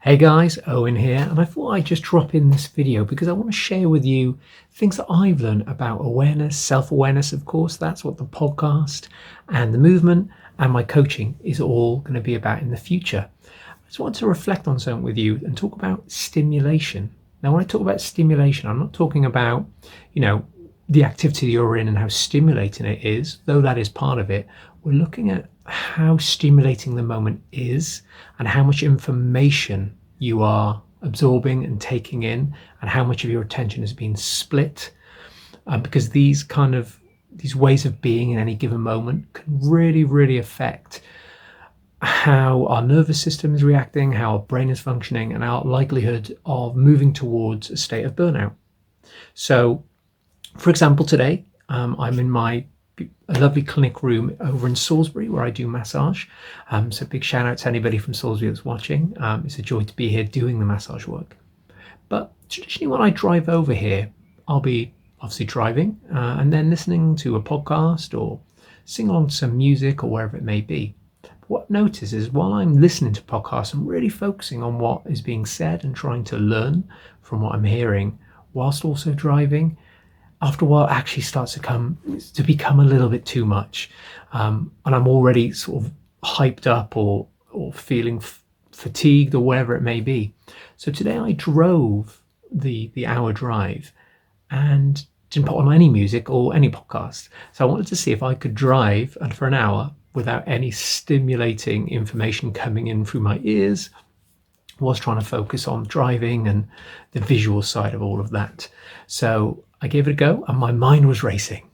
Hey guys, Owen here, and I thought I'd just drop in this video because I want to share with you things that I've learned about awareness, self-awareness, of course. That's what the podcast and the movement and my coaching is all going to be about in the future. I just want to reflect on something with you and talk about stimulation. Now, when I talk about stimulation, I'm not talking about, the activity you're in and how stimulating it is, though that is part of it. We're looking at how stimulating the moment is and how much information you are absorbing and taking in and how much of your attention is being split, because these ways of being in any given moment can really affect how our nervous system is reacting, how our brain is functioning, and our likelihood of moving towards a state of burnout. So, for example, today I'm in a lovely clinic room over in Salisbury where I do massage. So big shout out to anybody from Salisbury that's watching. It's a joy to be here doing the massage work. But traditionally when I drive over here, I'll be obviously driving and then listening to a podcast or sing along to some music or wherever it may be. What I notice is while I'm listening to podcasts, I'm really focusing on what is being said and trying to learn from what I'm hearing whilst also driving. After a while, it actually starts to become a little bit too much, and I'm already sort of hyped up or feeling fatigued or whatever it may be. So today I drove the hour drive and didn't put on any music or any podcast. So I wanted to see if I could drive and for an hour without any stimulating information coming in through my ears. I was trying to focus on driving and the visual side of all of that. So I gave it a go and my mind was racing.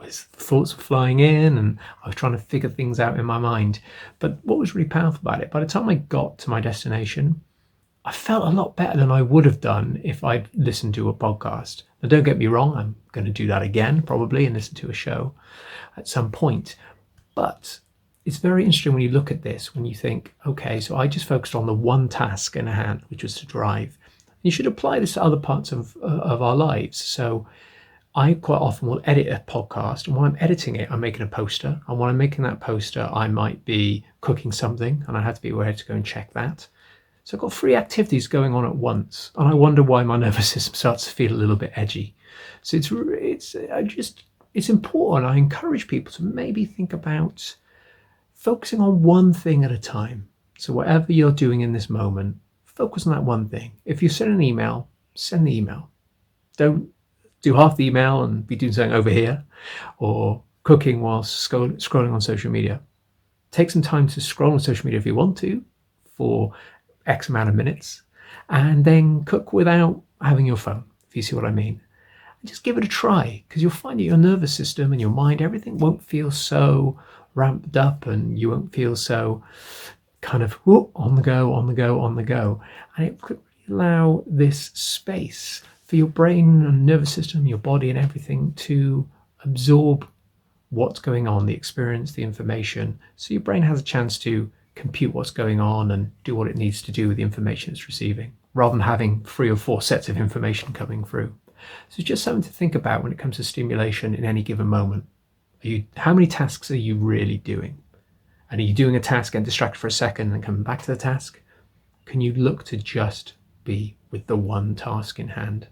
Thoughts were flying in and I was trying to figure things out in my mind. But what was really powerful about it, by the time I got to my destination, I felt a lot better than I would have done if I'd listened to a podcast. Now, don't get me wrong, I'm going to do that again probably and listen to a show at some point. But it's very interesting when you look at this, when you think, okay, so I just focused on the one task in hand, which was to drive. You should apply this to other parts of our lives. So I quite often will edit a podcast, and while I'm editing it, I'm making a poster. And while I'm making that poster, I might be cooking something, and I have to be aware to go and check that. So I've got 3 activities going on at once, and I wonder why my nervous system starts to feel a little bit edgy. So it's important. I encourage people to maybe think about focusing on one thing at a time. So whatever you're doing in this moment, focus on that one thing. If you send an email, send the email. Don't do half the email and be doing something over here or cooking whilst scrolling on social media. Take some time to scroll on social media if you want to for X amount of minutes, and then cook without having your phone, if you see what I mean. And just give it a try, because you'll find that your nervous system and your mind, everything won't feel so ramped up and you won't feel so kind of on the go. And it could allow this space for your brain and nervous system, your body and everything to absorb what's going on, the experience, the information. So your brain has a chance to compute what's going on and do what it needs to do with the information it's receiving, rather than having 3 or 4 sets of information coming through. So it's just something to think about when it comes to stimulation in any given moment. How many tasks are you really doing? And are you doing a task and distracted for a second and then coming back to the task? Can you look to just be with the one task in hand?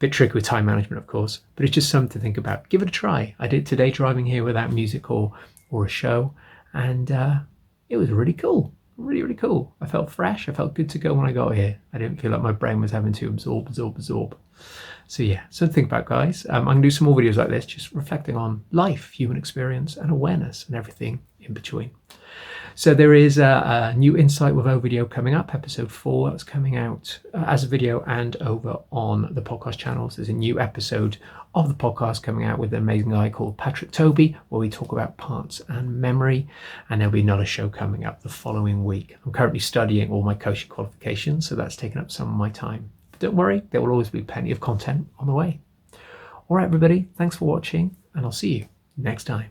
Bit tricky with time management, of course, but it's just something to think about. Give it a try. I did today driving here without music or a show, and it was really cool. Really cool. I felt fresh. I felt good to go when I got here. I didn't feel like my brain was having to absorb. So yeah, something to think about, guys. I'm going to do some more videos like this, just reflecting on life, human experience, and awareness, and everything in between. So there is a new Insight with O video coming up, episode 4. That's coming out as a video and over on the podcast channels. There's a new episode of the podcast coming out with an amazing guy called Patrick Toby, where we talk about parts and memory. And there'll be another show coming up the following week. I'm currently studying all my coaching qualifications, so that's taken up some of my time. But don't worry, there will always be plenty of content on the way. All right, everybody, thanks for watching, and I'll see you next time.